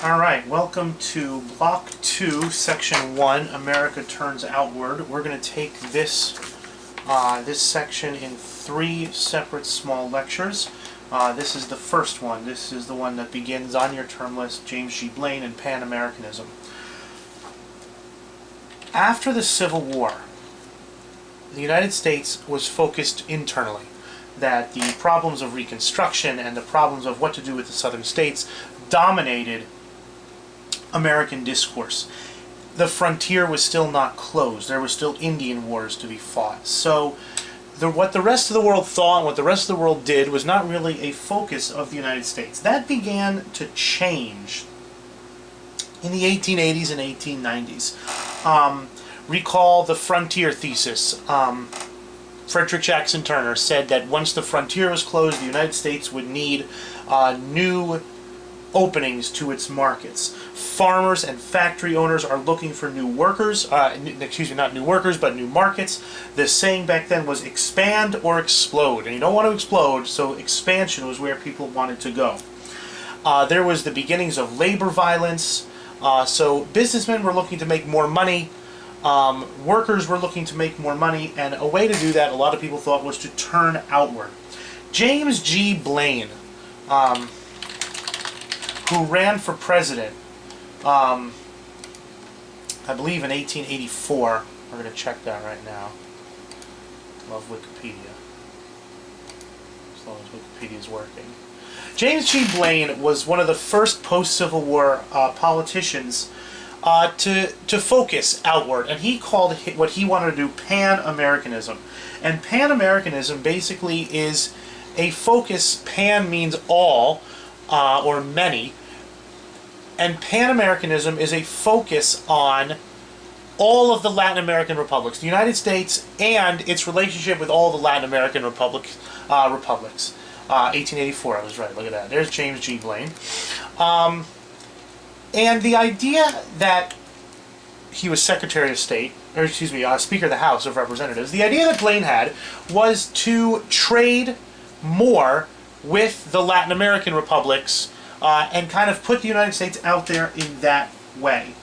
Alright, welcome to Block 2, Section 1, America Turns Outward. We're going to take this section in 3 separate small lectures. This is the first one. This is the one that begins on your term list, James G Blaine and Pan-Americanism. After the Civil War, the United States was focused internally. That the problems of Reconstruction and the problems of what to do with the southern states dominated American discourse. The frontier was still not closed. There were still Indian wars to be fought. So what the rest of the world thought and what the rest of the world did was not really a focus of the United States. That began to change in the 1880s and 1890s. Recall the frontier thesis. Frederick Jackson Turner said that once the frontier was closed, the United States would need new openings to its markets. Farmers and factory owners are looking for new workers, not new workers, but new markets. The saying back then was expand or explode, and you don't want to explode, so expansion was where people wanted to go. There was the beginnings of labor violence, so businessmen were looking to make more money, workers were looking to make more money, and a way to do that, a lot of people thought, was to turn outward. James G Blaine, who ran for president, I believe in 1884. We're going to check that right now. Love Wikipedia. As long as Wikipedia is working. James G Blaine was one of the first post-Civil War politicians to focus outward, and he called what he wanted to do Pan-Americanism. And Pan-Americanism basically is a focus. Pan means all, or many, and Pan-Americanism is a focus on all of the Latin American republics, the United States and its relationship with all the Latin American republics. 1884, I was right, look at that. There's James G Blaine. And the idea that he was Secretary of State, or excuse me, Speaker of the House of Representatives, the idea that Blaine had was to trade more with the Latin American republics and kind of put the United States out there in that way.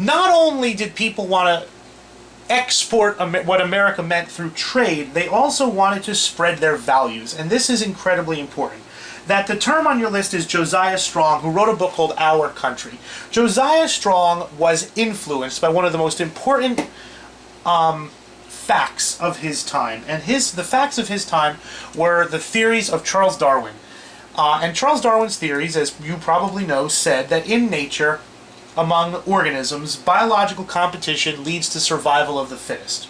Not only did people want to export what America meant through trade, they also wanted to spread their values, and this is incredibly important. That the term on your list is Josiah Strong, who wrote a book called Our Country. Josiah Strong was influenced by one of the most important facts of his time, and the facts of his time were the theories of Charles Darwin. And Charles Darwin's theories, as you probably know, said that in nature, among organisms, biological competition leads to survival of the fittest.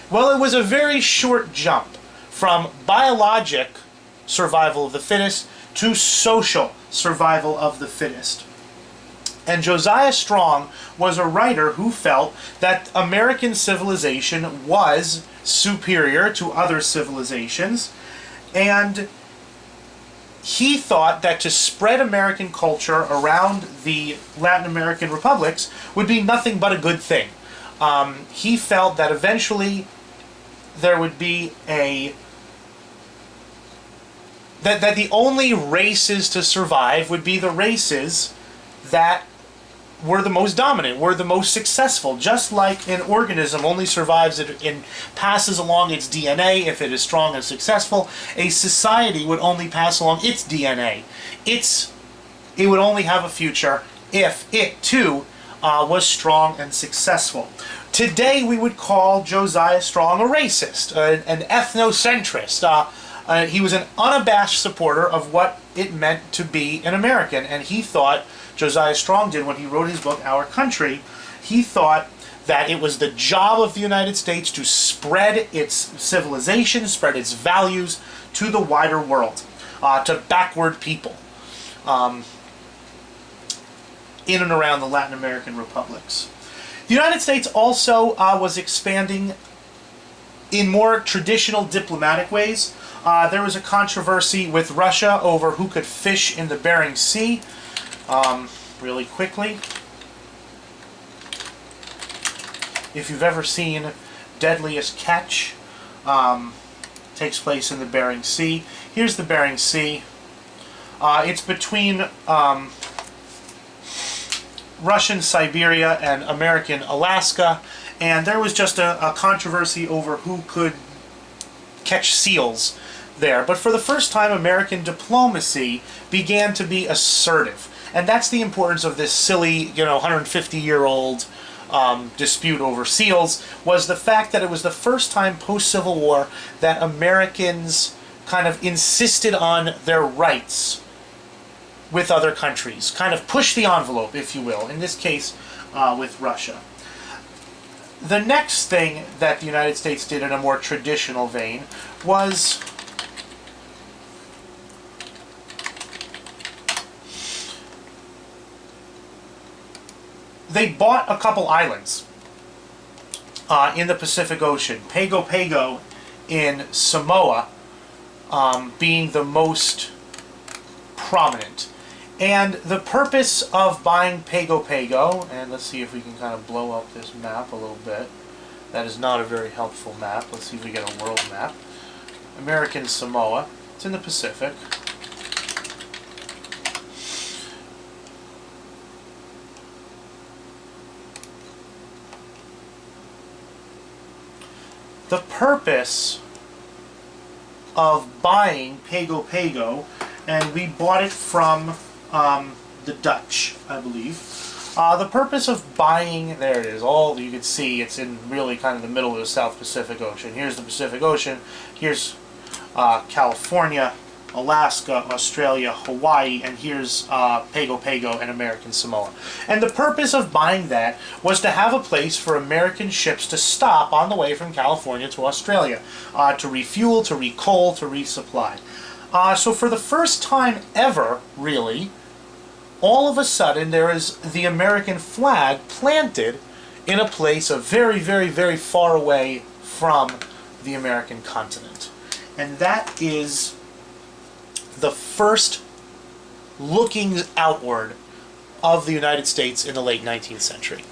Well, it was a very short jump from biologic survival of the fittest to social survival of the fittest. And Josiah Strong was a writer who felt that American civilization was superior to other civilizations, and he thought that to spread American culture around the Latin American republics would be nothing but a good thing. He felt that eventually there would be that the only races to survive would be the races that were the most dominant, were the most successful. Just like an organism only survives and passes along its DNA if it is strong and successful, a society would only pass along its DNA. It would only have a future if it too was strong and successful. Today we would call Josiah Strong a racist, an ethnocentrist. He was an unabashed supporter of what it meant to be an American, and he thought, Josiah Strong did when he wrote his book, Our Country, he thought that it was the job of the United States to spread its civilization, spread its values to the wider world, to backward people in and around the Latin American republics. The United States also was expanding in more traditional diplomatic ways. There was a controversy with Russia over who could fish in the Bering Sea. Really quickly, if you've ever seen Deadliest Catch, takes place in the Bering Sea. Here's the Bering Sea. It's between Russian Siberia and American Alaska, and there was just a controversy over who could catch seals there. But for the first time, American diplomacy began to be assertive. And that's the importance of this silly, 150-year-old dispute over seals, was the fact that it was the first time post-Civil War that Americans kind of insisted on their rights with other countries, kind of pushed the envelope, if you will, in this case with Russia. The next thing that the United States did in a more traditional vein was they bought a couple islands in the Pacific Ocean. Pago Pago in Samoa being the most prominent. And the purpose of buying Pago Pago, and let's see if we can kind of blow up this map a little bit. That is not a very helpful map. Let's see if we get a world map. American Samoa. It's in the Pacific. The purpose of buying Pago Pago, and we bought it from the Dutch, I believe. The purpose of buying, there it is, you can see it's in really kind of the middle of the South Pacific Ocean. Here's the Pacific Ocean, here's California, Alaska, Australia, Hawaii, and here's Pago Pago and American Samoa. And the purpose of buying that was to have a place for American ships to stop on the way from California to Australia, to refuel, to recoal, to resupply. So for the first time ever, really, all of a sudden there is the American flag planted in a place very, very, very far away from the American continent. And that is the first looking outward of the United States in the late 19th century.